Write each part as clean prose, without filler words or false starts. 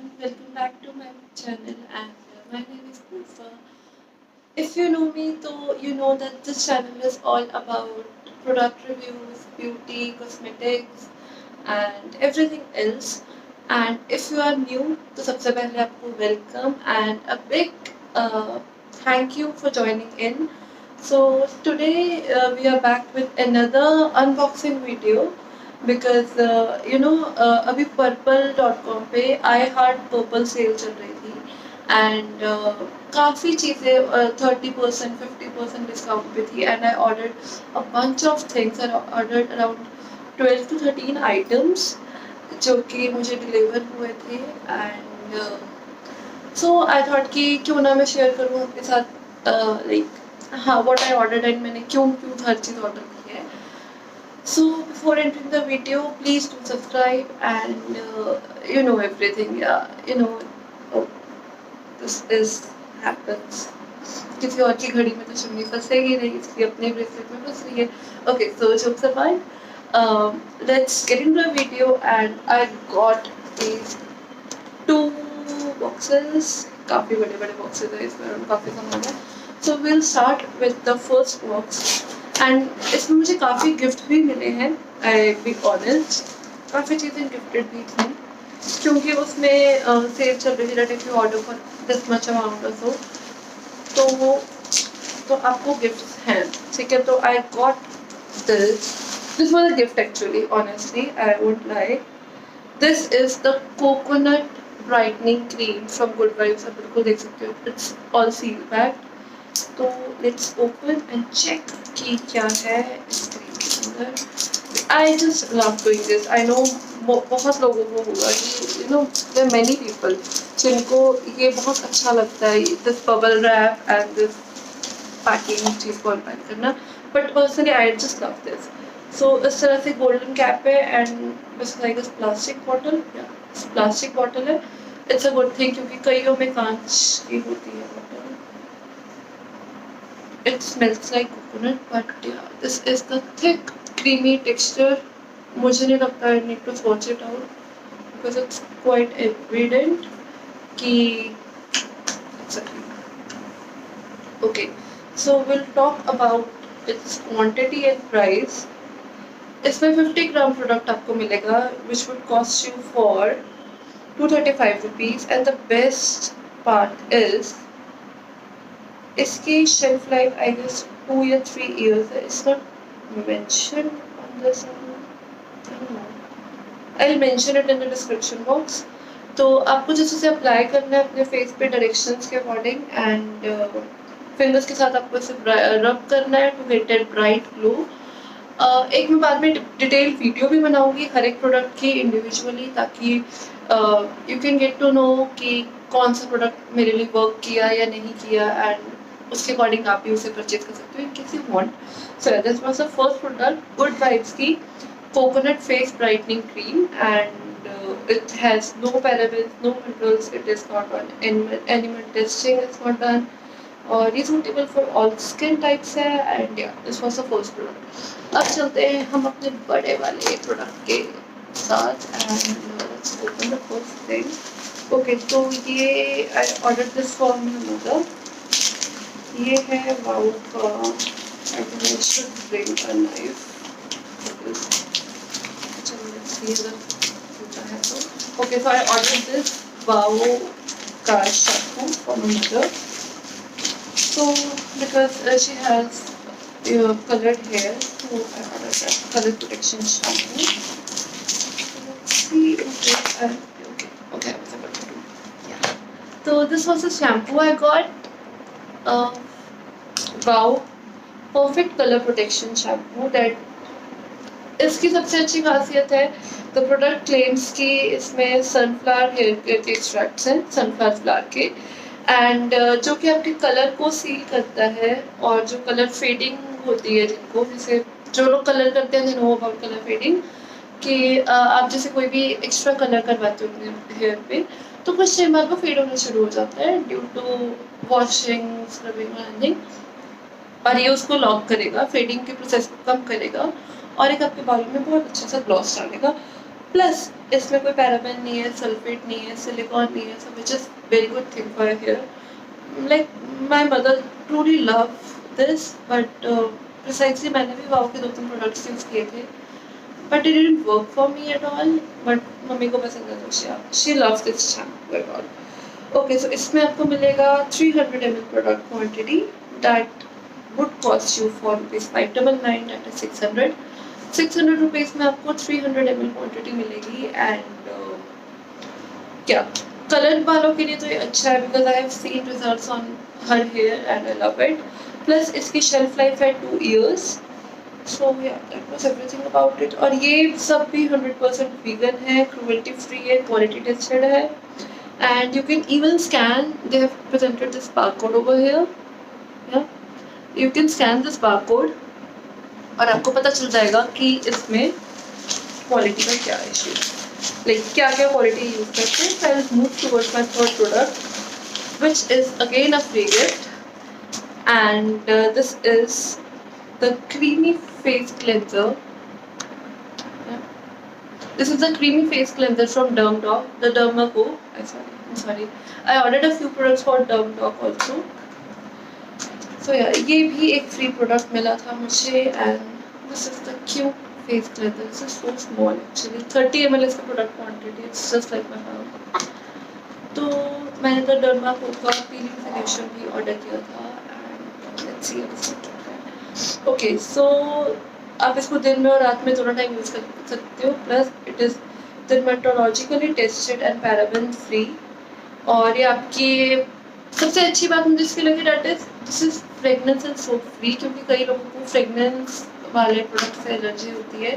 everyone, welcome back to my channel and my name is Kufa. If you know me, though, you know that this channel is all about product reviews, beauty, cosmetics and everything else. And if you are new, तो सबसे पहले आपको welcome and a big thank you for joining in. So today we are back with another unboxing video because अभी purple.com पे I Heart Purple cell चल रही थी and काफ़ी चीज़ें 30% 50% डिस्काउंट पे थी and I ordered a bunch of things I ordered around 12 to 13 items जो कि मुझे डिलीवर हुए थे एंड सो आई थॉट कि क्यों ना मैं शेयर करूँ आपके साथ लाइक हाँ व्हाट आई ऑर्डर्ड एंड मैंने क्यों क्यों हर चीज़ ऑर्डर की है. So before entering the video, please do subscribe and you know everything. Oh, this is happens. किसी और की घड़ी में तो चुन्नी फंसेगी नहीं, इसलिए अपने ब्रेसलेट में फंस रही है. Okay, so jokes aside, let's get into the video and I got these two boxes. काफ़ी बड़े-बड़े boxes है इसमें काफ़ी सामान है. So we'll start with the first box. And इसमें मुझे काफ़ी गिफ्ट भी मिले हैं. आई बी ऑनेस्ट, काफ़ी चीज़ें गिफ्टेड भी थी क्योंकि उसमें सेल चल रही थी that if you order for this much amount और सो तो आपको गिफ्ट्स हैं. ठीक है, तो आई got this was a gift actually. Honestly I would lie, this is the coconut brightening cream from good vibes. आप बिल्कुल देख सकते हो, इट्स ऑल सील पैक्ड. तो लेट्स ओपन एंड चेक कि क्या है इस क्रीम के अंदर. आई just love doing this. I know बहुत लोगों को होगा कि देयर मेनी पीपल जिनको ये बहुत अच्छा लगता है, this bubble wrap and this packing चीज़ को अनपैक करना. But personally I just love this. So इस तरह से गोल्डन कैप है एंड बस like this plastic bottle. Plastic bottle है. इट्स अ गुड थिंग क्योंकि कईयों में कांच की होती है bottle. It smells like coconut, but yeah, this is the thick, creamy texture. मुझे नहीं लगता I need to swatch it out because it's quite evident कि it's a cream. Okay, so we'll talk about its quantity and price. इसमें 50 ग्राम product आपको मिलेगा which would cost you for 235 rupees and the best part is इसकी shelf life I guess 2 या 3 years है. It's not mention on this. I will mention it in the description box. तो आपको जैसे उसे अप्लाई करना है अपने फेस पे डायरेक्शंस के अकॉर्डिंग एंड फिंगर्स के साथ आपको इसे रब करना है to get it bright glow. एक मैं बाद में डिटेल वीडियो भी बनाऊंगी हर एक प्रोडक्ट की इंडिविजुअली ताकि you can get to know कि कौन सा प्रोडक्ट मेरे लिए वर्क किया या नहीं किया एंड उसके अकॉर्डिंग आप भी उसे परचेज कर सकते हो in case you want. So this was the first product, good vibes की coconut face brightening cream and it has no parabens, no minerals, it is not on animal testing, it's not done और ये suitable for all skin types है and yeah this was the first product. अब चलते हैं हम अपने बड़े वाले प्रोडक्ट के साथ and let's open the first thing. Okay, तो ये I order this for my mother. ये है वाओ का. I think I should bring a knife. Okay, so I order this वाओ का shampoo for my mother. So because she has colored hair, so I ordered that color protection shampoo. Let's see if this okay, I was able to do. Yeah. So this was the shampoo I got. Wow, perfect color protection shampoo. That इसकी सबसे अच्छी खासियत है the product claims कि इसमें sunflower hair के extracts हैं, sunflower flower के एंड जो कि आपके कलर को सील करता है और जो कलर फेडिंग होती है जिनको जैसे जो लोग कलर करते हैं नो अबाउट कलर फेडिंग कि आप जैसे कोई भी एक्स्ट्रा कलर करवाते हो अपने हेयर पे तो कुछ टाइम बाद वो फेड होना शुरू हो जाता है due to washing scrubbing ending और ये उसको लॉक करेगा, फेडिंग के प्रोसेस को कम करेगा और एक आपके बालों में बहुत अच्छा सा ग्लॉस डालेगा. प्लस इसमें कोई पैराबेन नहीं है, सल्फेट नहीं है, सिलिकॉन नहीं है, so which is very good thing for your hair. Like my mother truly love this, but precisely मैंने भी वाव के 2-3 प्रोडक्ट्स यूज़ किए थे, but it didn't work for me at all. But mummy को पसंद है तो she loves this shampoo at all. Okay, so इसमें आपको मिलेगा 300 ml product quantity that would cost you for ₹599, that is 600 rupees में आपको 300 ml क्वांटिटी मिलेगी. एंड क्या कलर वालों के लिए तो ये अच्छा है, because I have seen results on her hair and I love it. Plus इसकी शेल्फ लाइफ है 2 years. So yeah that was everything about it. और ये सब भी 100% वीगन है, क्रूएल्टी फ्री है, क्वालिटी टेस्टेड है. And you can even scan, they have presented this barcode over here. Yeah you can scan this barcode और आपको पता चल जाएगा कि इसमें क्वालिटी का क्या इशू, लाइक क्या क्या क्वालिटी यूज करते हैं. I will move towards my third product which is again a free gift. And this is the creamy face cleanser. This is the creamy face cleanser from DermDoc, the Dermaco. I'm sorry. I ordered a few products for DermDoc also. So yeah, ये भी एक free product मिला था मुझे. And this is the cute face cleanser. This is so small actually, 30 ml इसका product quantity. It's just like my hand. तो मैंने तो डर्माको का पीलिंग सोल्यूशन भी ऑर्डर किया था. And let's C. ओके, सो आप इसको दिन में और रात में दोनों टाइम यूज़ कर सकते हो. Plus it is dermatologically tested and paraben free. और ये आपकी सबसे अच्छी बात मुझे इसकी लगी that is this is fragrance and soap free. क्योंकि कई लोगों को फ्रेगनेंस वाले प्रोडक्ट से एलर्जी होती है.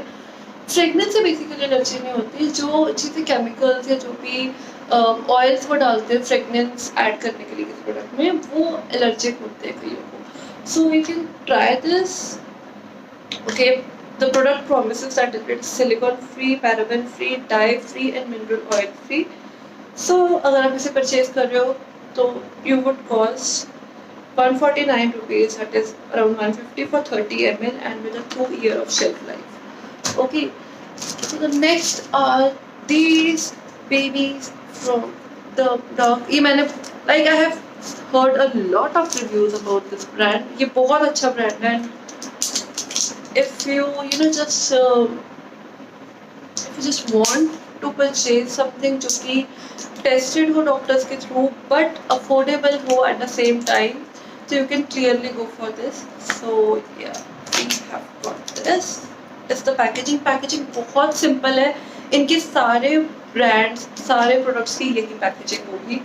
फ्रेगनेंस से बेसिकली एलर्जी नहीं होती, जो चीज़ें केमिकल्स या जो भी ऑयल्स वो डालते हैं फ्रेगनेंस ऐड करने के लिए किसी प्रोडक्ट में, वो एलर्जिक होते हैं कईयों को. So you can try this. Okay, the product promises that it's silicone free, paraben free, dye free and mineral oil free. So अगर आप इसे परचेज कर रहे हो तो you would cost 149 rupees, that is around 150 for 30 ml and with a 2 year of shelf life. Okay, so the next are these babies from the dog. ये मैंने like I have heard a lot of reviews about this brand. ये बहुत अच्छा brand है. If you just want to purchase something जो कि tested हो doctors के थ्रू but affordable हो at the same time, so you can clearly go for this. So yeah, we have got this. It's the packaging बहुत simple है. इनके सारे brands, सारे products की यही packaging होगी.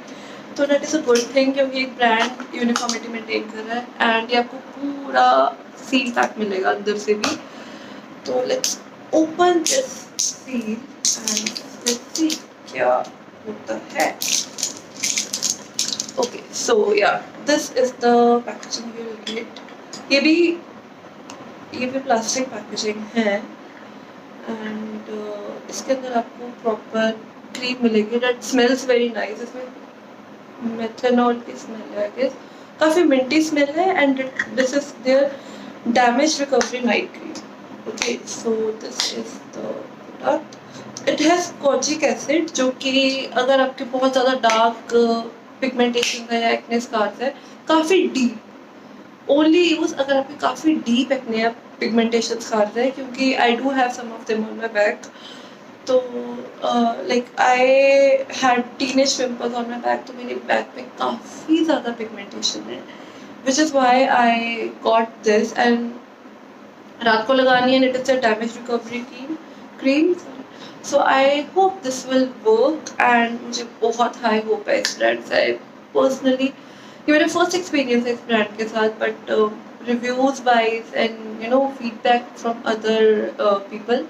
तो that is a good thing क्योंकि एक brand uniformity maintain कर रहा है. And ये आपको पूरा सील पैक मिलेगा अंदर से भी. तो let's open this seal and let's see क्या होता है. Okay, so yeah this is the packaging you will get. ये भी प्लास्टिक पैकेजिंग है. एंड इसके अंदर आपको प्रॉपर क्रीम मिलेगी दैट स्मेल्स वेरी नाइस. इसमें मेथनॉल की स्मेल है, आई गेस काफ़ी मिंटी स्मेल है. And this is their damage recovery night cream. Okay, so this is the product. It has kojic acid जो कि अगर आपके बहुत ज़्यादा डार्क पिगमेंटेशन है या एक्ने स्कार्स है, काफ़ी डीप ओनली यूज अगर आपके काफ़ी डीप एक्ने या पिगमेंटेशन स्कार्स है. क्योंकि I do have some of them on my back. तो like I had teenage pimples on my back. तो मेरे बैक पे काफ़ी ज़्यादा पिगमेंटेशन है, which is why I got this. And रात को लगानी है. It is a damage recovery cream. So I hope this will work. And मुझे बहुत high hope है इस brand से. Personally, ये मेरा first experience है इस brand के साथ. But reviews wise and feedback from other people,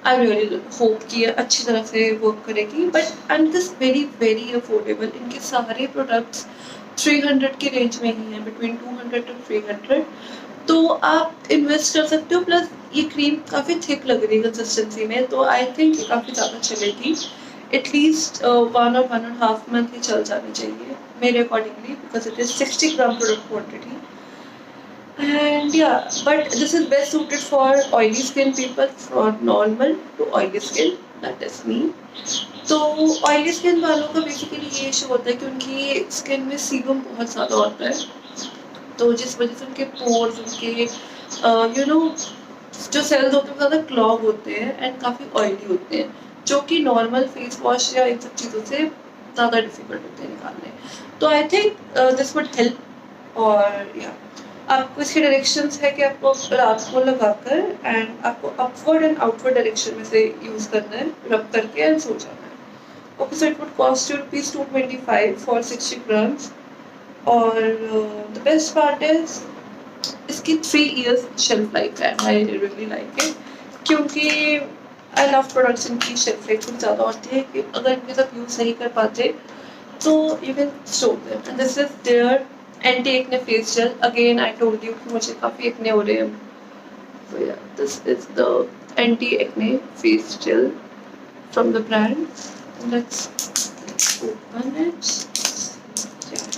I really hope कि ये अच्छी तरह से work करेगी. But and this very very affordable. इनके सारे products 300 की रेंज में ही है, बिटवीन 200 to 300. तो आप इन्वेस्ट कर सकते हो. प्लस ये क्रीम काफ़ी थिक लग रही है कंसिस्टेंसी में, तो आई थिंक ये काफ़ी ज़्यादा चलेगी. एटलीस्ट 1 और 1.5 मंथ ही चल जानी चाहिए मेरे accordingly, because it is 60 gram product quantity. And yeah but this is best suited for oily skin people, from normal to oily skin. That is me. तो ऑयली स्किन वालों का बेसिकली ये issue होता है कि उनकी स्किन में sebum बहुत ज़्यादा होता है, तो जिस वजह से उनके पोर्स, उनके यू नो जो सेल्स होते हैं ज़्यादा क्लॉग होते हैं एंड काफ़ी ऑयली होते हैं, जो कि नॉर्मल फेस वॉश या इन सब चीज़ों से ज़्यादा डिफिकल्ट होते हैं निकालने। तो I think this would help. और या आपको इसके डायरेक्शंस है कि आपको रात को लगाकर एंड आपको अपवर्ड एंड आउटवर्ड डायरेक्शन में से यूज़ करना है, रब करके एंड सो जाना है। Okay, so it would cost you ₹225 for 60 grams। और द बेस्ट पार्ट इज इसकी 3 years शेल्फ लाइफ है। आई रियली लाइक इट, क्योंकि आई लव प्रोडक्ट्स इनकी शेल्फ लाइफ कुछ ज़्यादा होती है कि अगर इनके साथ यूज़ नहीं कर पाते तो you can store them. And this is their anti acne face gel. Again I told you कि मुझे काफ़ी एक्ने हो रहे हैं, so yeah, this is the anti-acne face gel from the brand. Let's open it. Yeah,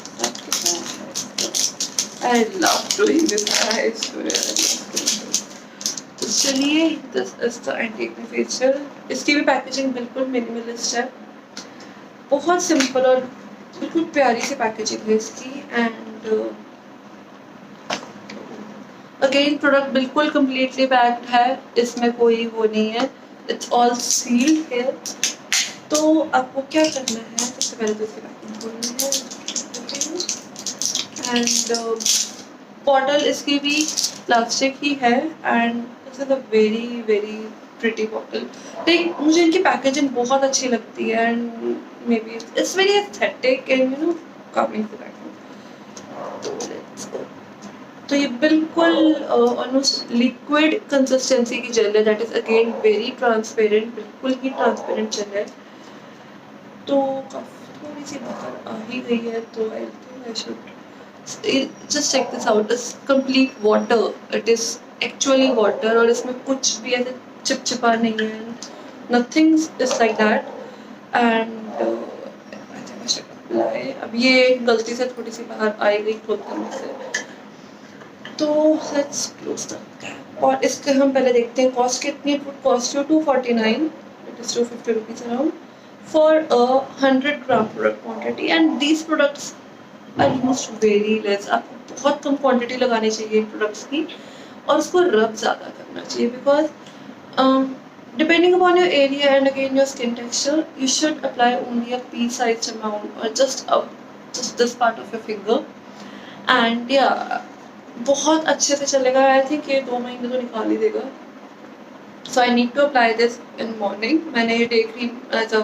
I love doing this. I swear, I love doing this. तो चलिए, this is the anti-acne face gel. इसकी भी packaging बिल्कुल minimalist है, बहुत simple और बिल्कुल प्यारी सी पैकेजिंग है इसकी। एंड अगेन प्रोडक्ट बिल्कुल कम्प्लीटली पैक्ड है, इसमें कोई वो नहीं है, इट्स ऑल सील्ड है। तो आपको क्या करना है, सबसे पहले तो इसकी पैकिंग खोलनी है एंड बॉटल इसकी भी प्लास्टिक ही है and this is a very very pretty bottle. Like मुझे इनकी पैकेजिंग बहुत अच्छी लगती है and maybe it's very aesthetic and you know coming to packing. तो लेट्स गो। तो ये बिल्कुल ऑलमोस्ट लिक्विड कंसिस्टेंसी की जेल है, that is again very transparent, बिल्कुल ही ट्रांसपेरेंट जेल है। तो थोड़ी सी बाहर आ ही गई है, तो आई think I should just check this out. It's complete water. It is actually water और इसमें कुछ भी ऐसे चिपचिपा नहीं है, nothing is like that. And I think I should apply. अब ये गलती से थोड़ी सी बाहर आई गई खोलते मुझसे, तो let's close the cap. और इसके हम पहले देखते हैं कॉस्ट कितनी है। It would cost you 249, it is 250 rupees around for a 100 gram product quantity, and these products are used very less. आपको बहुत कम क्वांटिटी लगानी चाहिए प्रोडक्ट्स की और उसको रब ज़्यादा करना चाहिए, because depending upon your area and again your skin texture, you should apply only a pea-sized amount or just this part of your finger. And yeah, बहुत अच्छे से चलेगा। आई थिंक ये 2 महीने तो निकाल ही देगा। So I need to apply this in morning. मैंने ये day cream as a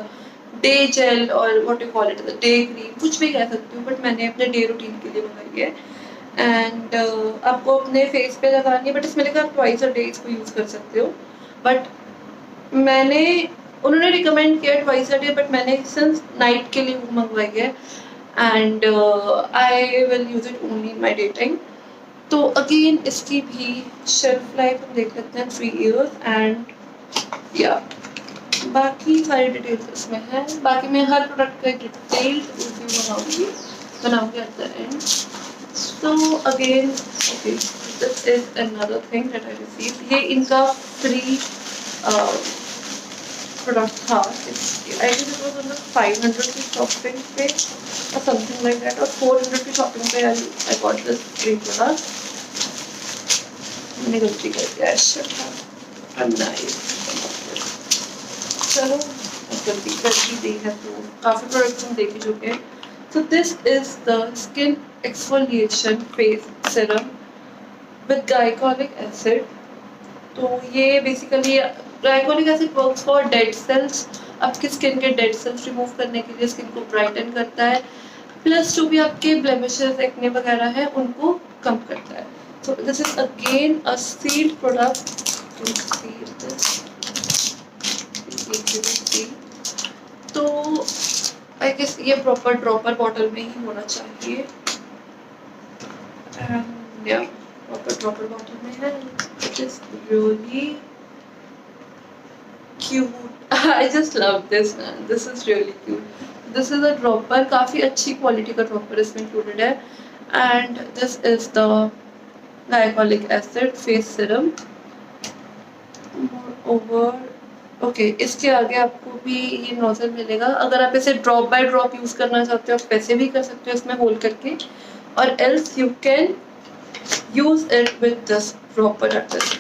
day gel और what you call it, day cream कुछ भी कह सकती हूँ, बट मैंने अपने डे रूटीन के लिए मंगाई है। एंड आपको अपने फेस पे लगानी है, बट इसमें लिखा आप ट्वाइस अ डे इसको यूज़ कर सकते हो, बट मैंने उन्होंने रिकमेंड किया ट्वाइस अ डे, बट मैंने सिंस नाइट के लिए वो मंगवाई है and I will use it only in my day time. तो अगेन इसकी भी शेल्फ लाइफ हम देख लेते हैं 3 years एंड या बाकी सारी डिटेल्स इसमें है। बाकी मैं हर प्रोडक्ट का एक डिटेल्ड रिव्यू बनाऊंगी at the end. So again okay, this is another thing that I received. ये इनका फ्री प्रोडक्ट था। I think it was on the 500 की शॉपिंग पे और समथिंग लाइक दैट, और 400 की शॉपिंग पे आई गॉट दिस फ्री प्रोडक्ट। मैंने गलती कर दिया, I should have a nice. चलो गलती कर ही दी है, तो काफ़ी प्रोडक्ट्स हम देख ही चुके हैं। So this is the skin exfoliation face serum with glycolic acid. तो ये basically glycolic acid works for dead cells, आपकी स्किन के डेड सेल्स रिमूव करने के लिए, स्किन को ब्राइटन करता है, प्लस जो भी आपके ब्लेमिशेस एक्ने वगैरह है उनको कम करता है। So this is again a sealed product. You can see this. तो आई गेस ये प्रॉपर ड्रॉपर बॉटल में ही होना चाहिए। प्रॉपर ड्रॉपर बॉटल में है। It is really cute. I just love this man, this is really cute. This is a dropper, काफ़ी अच्छी quality का ड्रॉपर इसमें इंक्लूडेड है। And this is the glycolic acid face serum। Moreover okay इसके आगे आपको भी ये नोजल मिलेगा। अगर आप इसे ड्रॉप बाय ड्रॉप यूज़ करना चाहते हो आप वैसे भी कर सकते हो इसमें होल्ड करके, और else you can use it with this dropper that is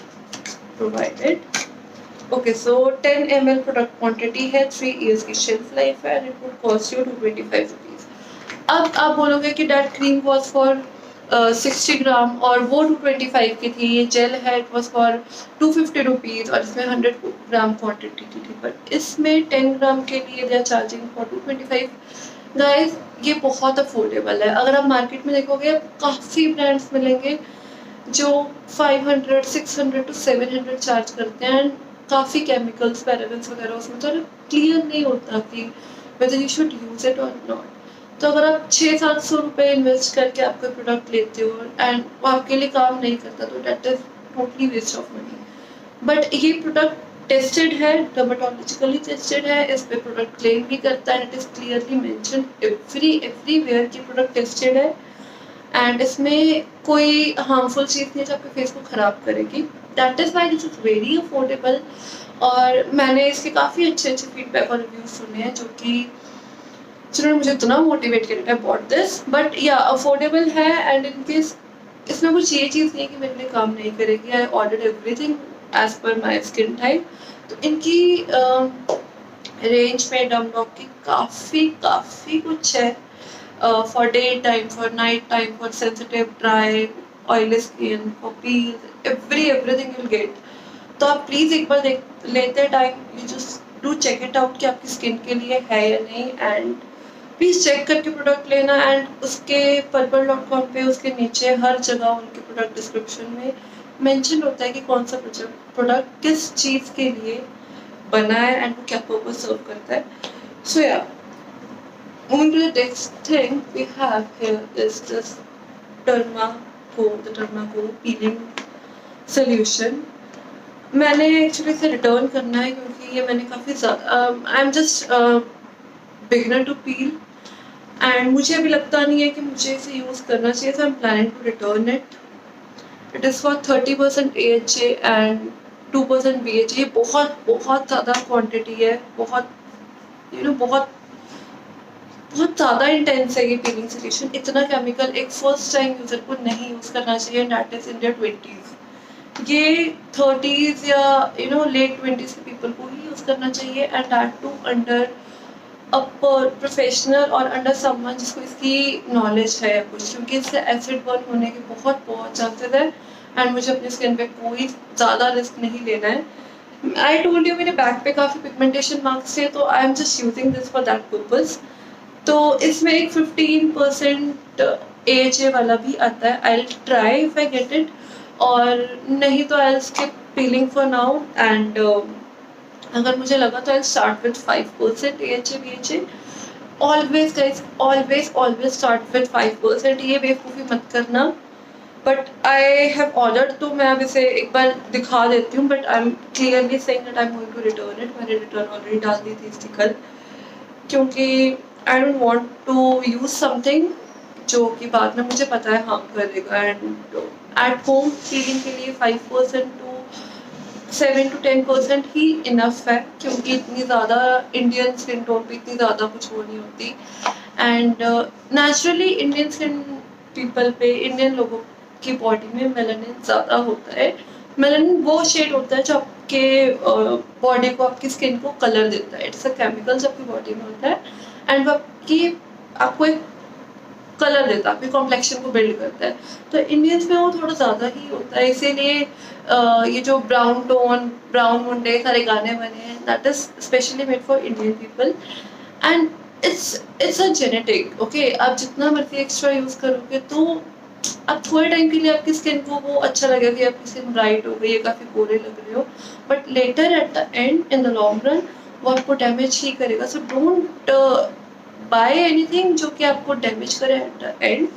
provided. Okay, so 10 ml product quantity है, 3 years की shelf life है, and it would cost you 225 rupees. अब आप बोलोगे कि that cream was for 60 ग्राम और वो 225 की थी, ये जेल है it was for 250 rupees और इसमें 100 ग्राम क्वांटिटी थी, बट इसमें 10 ग्राम के लिए they are charging for 225. Guys ये बहुत अफोर्डेबल है। अगर आप मार्केट में देखोगे काफ़ी ब्रांड्स मिलेंगे जो 500, 600 to 700 चार्ज करते हैं, एंड काफ़ी केमिकल्स पैराबेंस वगैरह उसमें, तो क्लियर नहीं होता कि whether you should use it or not. तो अगर आप 600-700 रुपये इन्वेस्ट करके आप कोई प्रोडक्ट लेते हो एंड वो आपके लिए काम नहीं करता तो that is totally waste of money. But ये प्रोडक्ट टेस्टेड है, डर्मेटोलॉजिकली टेस्टेड है, इस पे प्रोडक्ट क्लेम भी करता है, it is clearly mention everywhere कि प्रोडक्ट टेस्टेड है, एंड इसमें कोई हार्मफुल चीज़ नहीं है जो आपके फेस को ख़राब करेगी। That is why this is very affordable. और मैंने इसके काफ़ी अच्छे अच्छे फीडबैक और रिव्यूज़ सुने हैं जो कि जिन्होंने मुझे इतना मोटिवेट किया, आई बॉट दिस। बट या अफोर्डेबल है, एंड इन केस इसमें कुछ ये चीज़ नहीं है कि मेरे लिए काम नहीं करेगी। I ordered everything as per my skin type. तो इनकी रेंज में डमडॉक की काफ़ी कुछ है, for daytime, for night time, for sensitive, dry, oily skin, for peels, everything you'll get. तो आप प्लीज़ एक बार लेते time you just do check it out कि आपकी स्किन के लिए है या नहीं, एंड प्लीज़ चेक करके प्रोडक्ट लेना। एंड उसके purple.com पे उसके नीचे हर जगह उनके प्रोडक्ट डिस्क्रिप्शन में मेंशन होता है कि कौन सा प्रोडक्ट किस चीज़ के लिए बना है एंड वो क्या पर्पज सर्व करता है। सो या moving to the next thing we have here is this the Dermaco peeling solution. मैंने एक्चुअली इसे रिटर्न करना है क्योंकि ये मैंने काफ़ी ज़्यादा I am just beginner to peel and मुझे अभी लगता नहीं है कि मुझे इसे यूज़ करना चाहिए, so I'm planning to return it. It is for 30% AHA and 2% BHA. ये बहुत ज़्यादा क्वांटिटी है, बहुत ज़्यादा इंटेंस है ये पीलिंग सोल्यूशन। इतना केमिकल एक फर्स्ट टाइम यूज़र को नहीं यूज़ करना चाहिए, that is in their 20s। ये 30s या लेट 20s के पीपल को ही यूज़ करना चाहिए, and that too under a professional और अंडर समवन जिसको इसकी नॉलेज है कुछ, क्योंकि इससे एसिड बर्न होने के बहुत चांसेस है, एंड मुझे अपनी स्किन पे कोई ज़्यादा रिस्क नहीं लेना है। आई टोल्ड यू मेरे बैक पे काफ़ी पिगमेंटेशन मार्क्स थे, तो आई am just using this for that purpose. तो इसमें एक 15% AHA वाला भी आता है। I will try if I get it, और नहीं तो I will skip piling for now, and अगर मुझे लगा तो I will start with 5% AHA BHA। Always guys always start with 5%, ये बेवकूफ़ी मत करना। बट आई हैव ऑर्डर्ड, तो मैं अब इसे एक बार दिखा देती हूँ, but I am clearly saying that I am going to return it. मैंने रिटर्न ऑलरेडी डाल दी थी इसकी कल, क्योंकि I don't want to use something जो कि बाद में मुझे पता है हार्म करेगा। एंड एट होम फीलिंग के लिए 5% to 7 to 10% ही इनफ है, क्योंकि इतनी ज़्यादा इंडियन स्किन टोन पे इतनी ज़्यादा कुछ वो नहीं होती। And naturally Indian skin people पे, इंडियन लोगों की बॉडी में मेलानिन ज़्यादा होता है। मेलानिन वो शेड होता है जो आपके बॉडी को, आपकी स्किन को कलर देता है। इट्स अ केमिकल जो आपकी बॉडी में होता है, एंड वो आपको एक कलर देता है, आपकी कॉम्प्लेक्शन को बिल्ड करता है। तो इंडियंस में वो थोड़ा ज़्यादा ही होता है, इसीलिए ये जो ब्राउन टोन, ब्राउन मुंडे सारे गाने बने हैं, that is specially made for Indian people, and it's a genetic. Okay, आप जितना मर्जी एक्स्ट्रा यूज़ करोगे तो अब थोड़े टाइम के लिए आपकी स्किन को वो अच्छा लगेगा कि आपकी स्किन ब्राइट हो गई है, काफ़ी गोरे लग रहे हो, but later at the end, in the long run, वो आपको डैमेज ही करेगा। सो डोंट बाय एनीथिंग जो कि आपको डैमेज करे एट द एंड।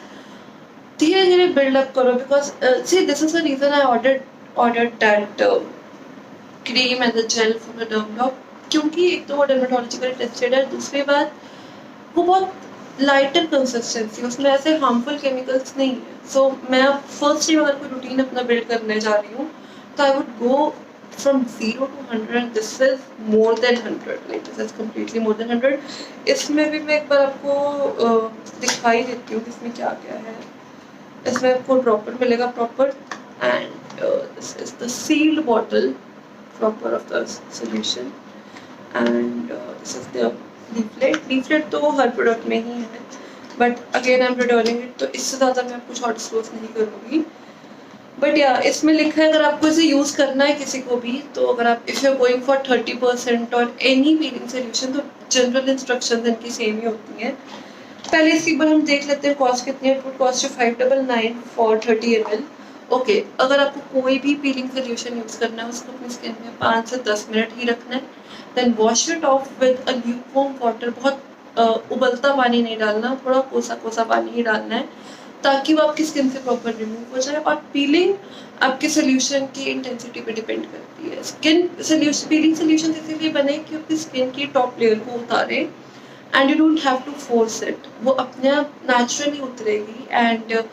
धीरे धीरे बिल्डअप करो, because see this is the reason I ordered that cream and the gel from the Dermdoc, क्योंकि एक तो वो डर्मेटोलॉजिकली टेस्टेड है, दूसरी बात वो बहुत लाइटर कंसिस्टेंसी, उसमें ऐसे हार्मफुल केमिकल्स नहीं है। सो मैं अब फर्स्ट टाइम अगर कोई रूटीन अपना बिल्ड करने जा रही हूँ तो I would go from 0 to 100, this is more than 100, like this is completely more than 100. इसमें भी मैं एक बार आपको दिखाई देती हूँ इसमें क्या क्या है. इसमें आपको ड्रॉपर मिलेगा proper, and this is the sealed bottle proper of the solution, and this is the leaflet तो हर प्रोडक्ट में ही है, but again I am returning it, तो इससे ज़्यादा मैं आपको शॉर्ट डिस्क्लोज नहीं करूँगी. बट या इसमें लिखा है अगर आपको इसे यूज़ करना है किसी को भी, तो अगर आप if you are going for 30% और एनी पीलिंग सोल्यूशन, तो जनरल इंस्ट्रक्शंस इनकी सेम ही होती हैं. पहले इसकी बार हम देख लेते हैं कॉस्ट कितनी है. It would cost you 599 for 30 ml. Okay, अगर आपको कोई भी पीलिंग सोल्यूशन यूज़ करना है उसको अपनी स्किन में 5 से 10 मिनट ही रखना है. Then wash it off with a lukewarm water. बहुत उबलता पानी नहीं डालना, थोड़ा कोसा कोसा पानी ही डालना है ताकि वो आपकी स्किन से प्रॉपर रिमूव हो जाए. और पीलिंग आपके सोल्यूशन की इंटेंसिटी पे डिपेंड करती है. स्किन सोल्यूशन पीलिंग सोल्यूशन इसीलिए बने कि आपकी स्किन की टॉप लेयर को उतारे, and you don't have to force it. वो अपने आप नेचुरली उतरेगी, एंड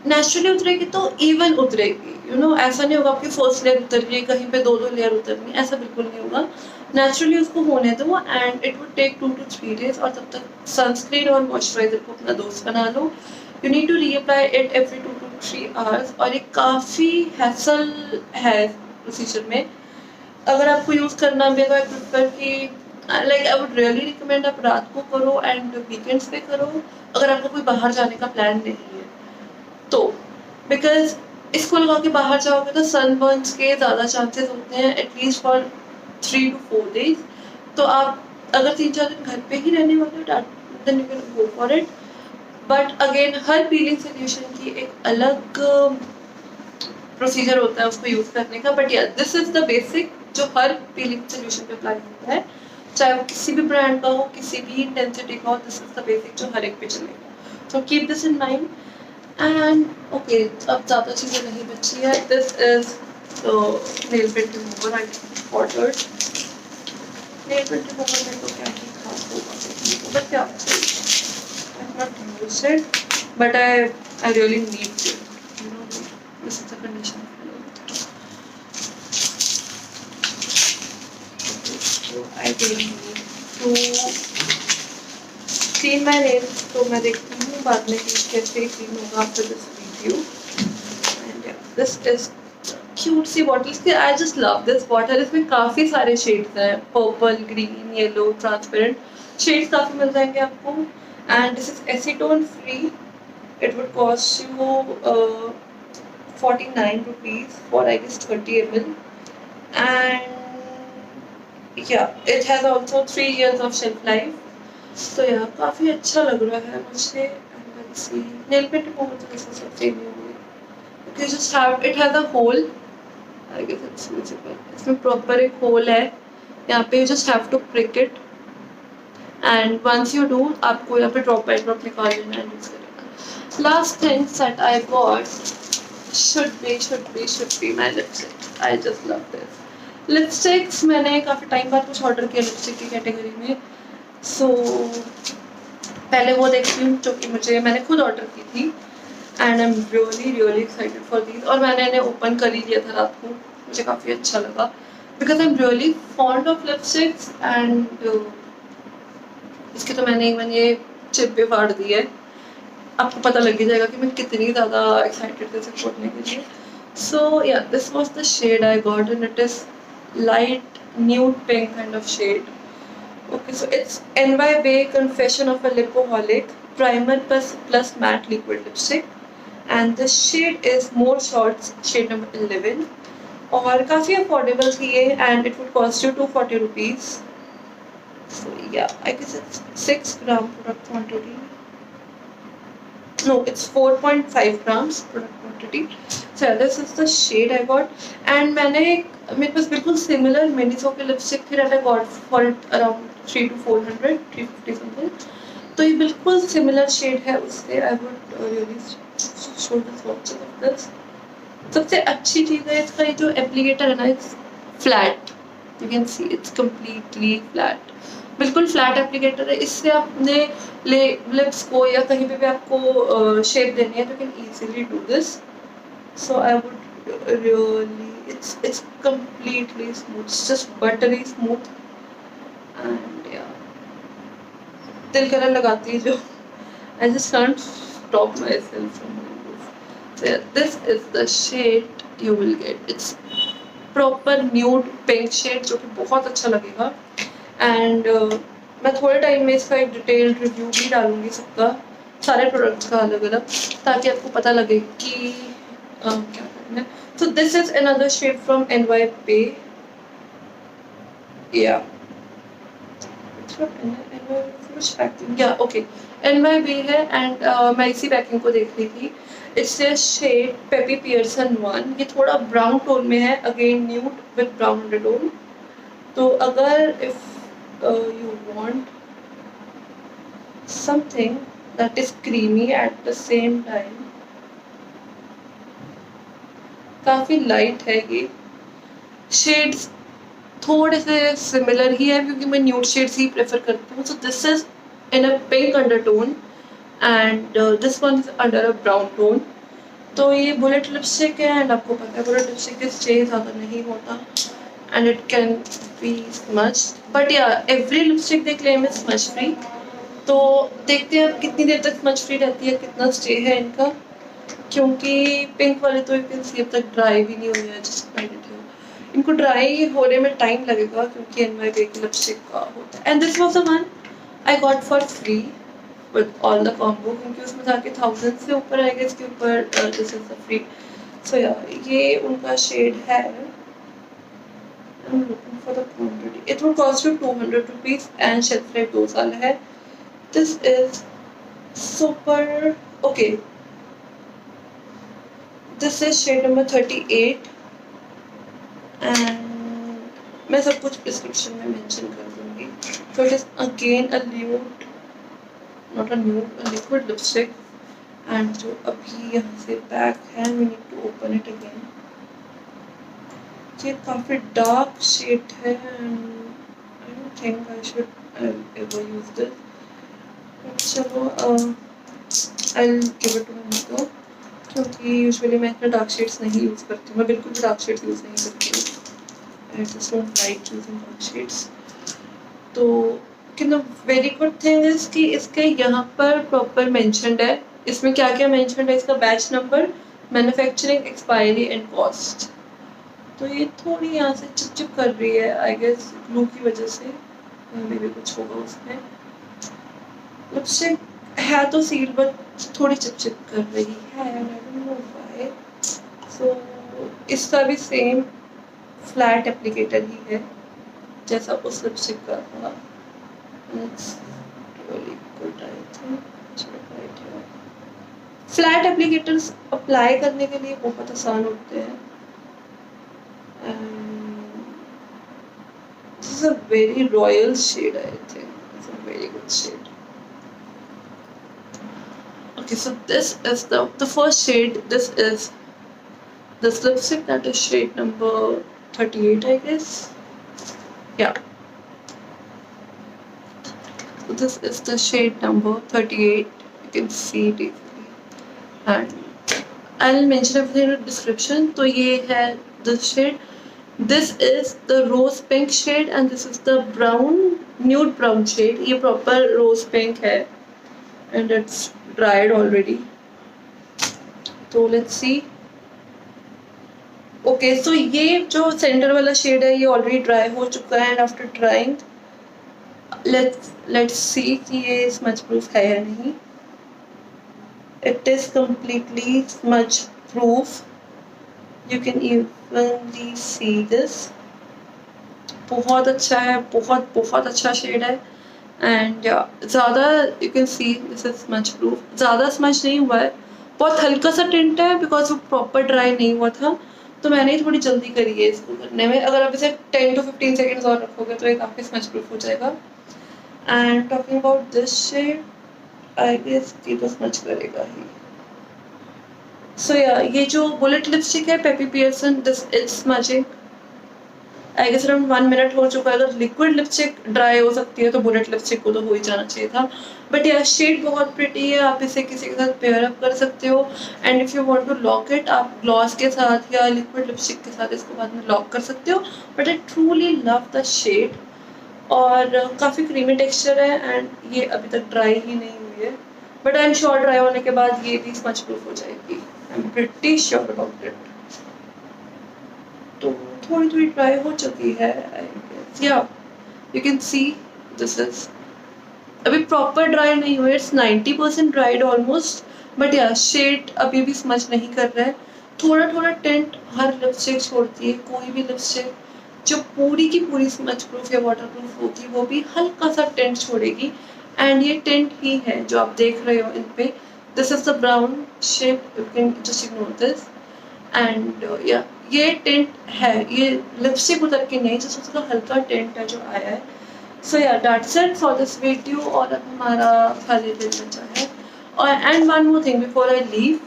नेचुरली उतरेगी तो इवन उतरेगी. ऐसा नहीं होगा आपकी फर्स्ट लेयर उतर रही है, कहीं पे 2-2 लेयर उतरनी, ऐसा बिल्कुल नहीं होगा. नेचुरली उसको होने दो, and it would take 2 to 3 days. और तब तक सनस्क्रीन और मॉइस्चराइजर को अपना दोस्त बना लो. You need to reapply it every 2 to 3 hours. और ये काफ़ी हैसल है प्रोसीजर में. अगर आपको यूज़ करना भी है तो आई प्रेफर कि आई वुड रियली रिकमेंड आप रात को करो एंड वीकेंड्स पे करो, अगर आपको कोई बाहर जाने का प्लान नहीं है तो. बिकॉज इसको लगा के बाहर जाओगे तो सनबर्न्स के ज़्यादा चांसेस होते हैं, एटलीस्ट फॉर 3 to 4 days. तो आप अगर 3-4 दिन घर पे ही रहने वाले हो then you can go for it. But again हर पीलिंग सोल्यूशन की एक अलग प्रोसीजर होता है उसको यूज़ करने का. बट या दिस इज द बेसिक जो हर पीलिंग सोल्यूशन पे अप्लाई होता है, चाहे वो किसी भी ब्रांड का हो, किसी भी इंटेंसिटी का हो. दिस इज द बेसिक जो हर एक पे चलेगा. So keep this in mind. And okay, अब ज़्यादा चीज़ें नहीं बची है. This is nail paint remover I ordered. Nail paint remover में तो क्या ही खास होगा, बट क्या I've not used it, but I really need it. This is the condition of my nail. So I really need to clean my nails. तो मैं देखती हूँ बाद में कि कैसे clean होगा after this video. And yeah, this is cute C bottles. I just love this bottle. इसमें काफ़ी सारे shades हैं, purple, green, yellow, transparent. Shades काफ़ी मिल जाएंगे आपको. And this is acetone free. It would cost you 49 rupees for I guess 30 ml. And yeah, it has also 3 years of shelf life. So yeah, काफ़ी अच्छा लग रहा है मुझे. And let's see, nail paint remover तो जैसे सबसे नहीं होगी. You just have, it has a hole. I guess it's visible. इसमें proper एक hole है. यहाँ पे you just have to prick it. And once you do, आपको यहाँ पे ड्रॉप बाई ड्रॉप निकाल लेना है यूज़ करेगा. Last things that I got should be my lipstick. I just love this lipsticks. मैंने काफ़ी टाइम बाद कुछ ऑर्डर किया लिपस्टिक की कैटेगरी में. सो पहले वो देखती हूँ जो कि मैंने खुद ऑर्डर की थी, and I am really excited for these. और मैंने इन्हें ओपन कर ही लिया था रात को. मुझे काफ़ी अच्छा लगा because I am really fond of lipsticks. And इसके तो मैंने इवन ये चिप पे फाड़ दी है. आपको पता लग ही जाएगा कि मैं कितनी ज़्यादा एक्साइटेड थी इसे खोलने के लिए. So yeah this was the shade I got, and it is light nude pink kind of shade. Okay, so it's NY Bay Confession of a Lipoholic Primer plus Matte Liquid Lipstick, and the shade is More Shots, shade number 11. और काफ़ी affordable थी ये, and it would cost you 240 rupees. So yeah, I guess it's 6 gram product quantity. No, it's 4.5 grams product quantity. So yeah, this is the shade I got. And मेरे पास बिल्कुल similar Miniso की lipstick थी that I got for it around 300 to 350 something. तो ये बिल्कुल similar shade है उससे. I would really show the swatches of this. सबसे अच्छी चीज़ है इसका ये जो एप्लीकेटर है ना, it's flat. You can see it's completely flat. बिल्कुल फ्लैट एप्लीकेटर है. इससे आपने लिप्स को या कहीं पे भी आपको शेप देनी है तो can easily do this. So I would really, it's completely smooth. It's just buttery smooth, and yeah, दिल करा लगाती है जो. I just can't stop myself from doing this. So yeah, this is the shade you will get. It's proper nude pink shade जो कि बहुत अच्छा लगेगा. And मैं थोड़े टाइम में इसका एक डिटेल्ड रिव्यू भी डालूंगी सबका, सारे प्रोडक्ट्स का अलग अलग, ताकि आपको पता लगे कि क्या करना है. So this is another shade from NYP. Yeah. It's from NYP. Which packing? Yeah, okay. NYP है and मैं इसी पैकिंग को देख रही थी. It's a shade Peppy Pearson 1. ये थोड़ा ब्राउन टोन में है, again nude with brown undertone. तो अगर if you want something that is creamy at the same time, काफ़ी लाइट है ये. शेड्स थोड़े से सिमिलर ही है क्योंकि मैं न्यूड शेड्स ही प्रेफर करती हूँ. So this is in a pink undertone and this one is under a brown tone. तो ये बुलेट लिपस्टिक है एंड आपको पता है बुलेट लिपस्टिक के स्टे ज़्यादा नहीं होता and it can be smudge, but yeah every lipstick they claim is smudge free. तो देखते हैं अब कितनी देर तक स्मच फ्री रहती है, कितना स्टे है इनका, क्योंकि पिंक वाले तो यू कैन सी अब तक ड्राई भी नहीं हुए हैं. जस्ट इनको ड्राई होने में टाइम लगेगा क्योंकि NYP की लिपस्टिक का होता है. And this was the one I got for free with all the combo, क्योंकि उसमें जाके 1000 से ऊपर आएगा इसके ऊपर. This is the free. So yeah ये उनका शेड है. I am looking for the quantity. It will cost you 200 rupees and shelf life 2 साल है. This is super okay. This is shade number 38 and मैं सब कुछ डिस्क्रिप्शन में mention कर दूंगी. So it is again a nude, not a nude, a liquid lipstick. And जो अभी यहाँ से बैक है, we need to open it again. ये काफ़ी डार्क शेड है and I don't think I should ever use this. चलो I will give it to him क्योंकि यूजुअली मैं इतना डार्क शेड्स नहीं यूज़ करती हूँ. मैं बिल्कुल भी डार्क शेड्स यूज़ नहीं करती हूँ. I just don't like using dark shades. तो the very good thing is कि इसके यहाँ पर प्रॉपर मेंशनड है. इसमें क्या क्या मेंशनड है, इसका batch number, manufacturing expiry and cost. तो ये थोड़ी यहाँ से चिपचिप कर रही है, आई गेस ग्लू की वजह से, मे भी कुछ होगा उसमें. लिपस्टिक है तो सील बट थोड़ी चिपचिप कर रही है. I don't know why. So इसका भी सेम फ्लैट एप्लीकेटर ही है जैसा उस लिपस्टिक का था. फ्लैट एप्लीकेटर्स अप्लाई करने के लिए बहुत आसान होते हैं. This is a very royal shade. I think it's a very good shade. Okay, so this is the first shade. This is this lipstick, that is shade number 38, I guess. Yeah. So this is the shade number 38. You can see it easily. And I'll mention everything in the description. So ये है this shade. This is the rose pink shade and this is the brown, nude brown shade. ये proper rose pink है and it's dried already. So let's see. Okay, so ये जो centre वाला shade है ये already dry हो चुका है. And after drawing let's see कि ये स्मच प्रूफ है या नहीं. It is completely smudge proof. You can evenly see this. बहुत अच्छा है, बहुत बहुत अच्छा शेड है. एंड ज़्यादा you can see this is smudge proof. ज़्यादा स्मच नहीं हुआ है, बहुत हल्का सा टिंट है बिकॉज वो प्रॉपर ड्राई नहीं हुआ था. तो मैंने थोड़ी जल्दी करी है इसको करने में. अगर आप इसे 10 to 15 सेकेंड्स और रखोगे तो ये काफ़ी स्मच प्रूफ हो जाएगा. And talking about this shade, I guess ये तो स्मच करेगा ही. सो या ये जो बुलेट लिपस्टिक है Peppy Pearson, this is smudging I guess around 1 minute हो चुका है. अगर लिक्विड लिपस्टिक ड्राई हो सकती है तो बुलेट लिपस्टिक को तो हो ही जाना चाहिए था. बट यार शेड बहुत प्रिटी है, आप इसे किसी के साथ पेयर अप कर सकते हो. And if you want to lock it, आप ग्लॉस के साथ या लिक्विड लिपस्टिक के साथ इसको बाद में लॉक कर सकते हो. But I truly love the shade. और काफ़ी क्रीमी टेक्सचर है एंड ये अभी तक ड्राई ही नहीं हुई है. But I am sure dry होने के बाद ये भी स्मच प्रूफ हो जाएगी. I am pretty sure about it. तो थोड़ी थोड़ी ड्राई हो चुकी है आई गेस. या you can see this is अभी प्रॉपर ड्राई नहीं हुई. It's 90% dried almost. बट या शेड अभी भी स्मच नहीं कर रहा है. थोड़ा थोड़ा टेंट हर लिपस्टिक छोड़ती है. कोई भी लिपस्टिक जो पूरी की पूरी स्मच प्रूफ या वाटर प्रूफ होगी वो भी हल्का सा टेंट छोड़ेगी. एंड ये टेंट ही है जो आप देख रहे हो इन पे. This is the brown shade, you can just ignore this. And yeah ये टेंट है, ये लिपस्टिक उतर के नहीं, जस्ट उसका हल्का टेंट है जो आया है. सो या that's it for this video. और अब हमारा खाली दिन बचा है. और and one more thing before I leave,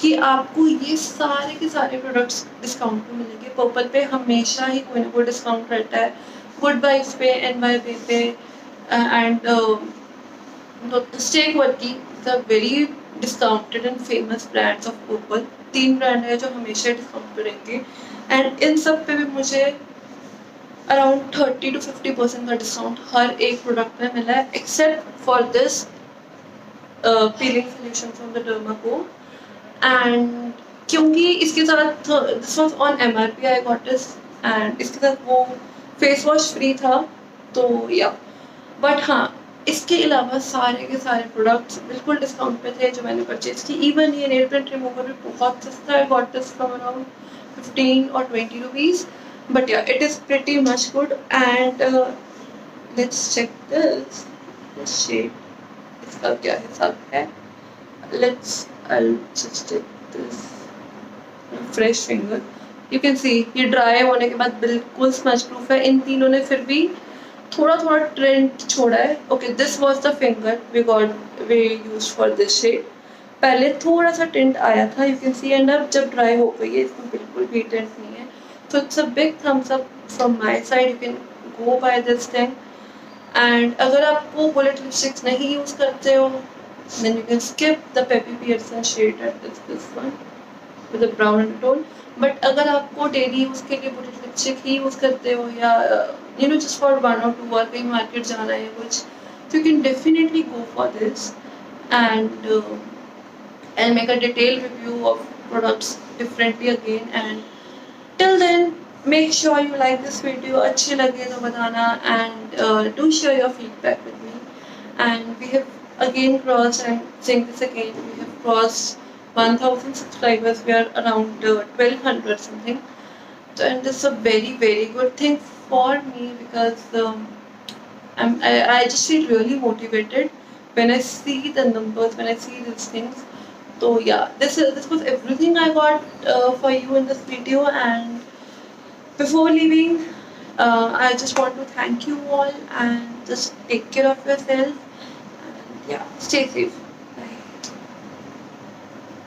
कि आपको ये सारे के सारे प्रोडक्ट्स डिस्काउंट पे मिलेंगे. पर्पल पे हमेशा ही कोई ना कोई डिस्काउंट रहता है. गुड बाइस पे, NY पे एंड स्टेक वर्की, the very discounted and famous brands of Purple. 3 brand है जो हमेशा डिस्काउंट पे रहेंगे. एंड इन सब पे भी मुझे अराउंड 30 to 50% का डिस्काउंट हर एक प्रोडक्ट में मिला है, except for this peeling solution from the Dermaco. And क्योंकि इसके साथ this was on MRP I got this. And इसके साथ वो फेस वॉश फ्री था. तो या बट हाँ, इसके अलावा सारे के सारे प्रोडक्ट्स बिल्कुल डिस्काउंट पे थे जो मैंने परचेज की. इवन ये नेल पेंट रिमूवर भी बहुत सस्ता है. Got this from around 15 or 20 rupees. But yeah, it is pretty much good. And let's check this shade. इसका क्या हिसाब है? I'll just check this. Fresh finger. You can see ये ड्राई होने के बाद बिल्कुल स्मच प्रूफ है. इन तीनों ने फिर भी थोड़ा थोड़ा ट्रेंड छोड़ा है. Okay, this was the finger we use for this shade. पहले थोड़ा सा टेंट आया था, यू कैन सी. एंड अब जब ड्राई हो गई है इसमें बिल्कुल भी टेंट नहीं है. So it's a big thumbs up from my side. You can go buy this thing. And अगर आपको बुलेट लिपस्टिक्स नहीं यूज़ करते हो, then you can skip the Peppy Pearson shade that is this one with a brown undertone. But अगर आपको daily use के लिए bullet lipstick ही use करते हो या you know just for 1 or 2 बार कहीं मार्केट जाना है कुछ, so you can definitely go for this. And I'll make a detailed review of products differently again. And till then, make sure you like this video. अच्छी लगे तो बताना. And do share your feedback with me. And we have again crossed, and saying this again, we have crossed 1000 subscribers. We are around 1200 something. So, and this is a very very good thing for me because I just feel really motivated when I see the numbers, when I see these things. So yeah, this was everything I got for you in this video. And before leaving, I just want to thank you all and just take care of yourself. And yeah, stay safe.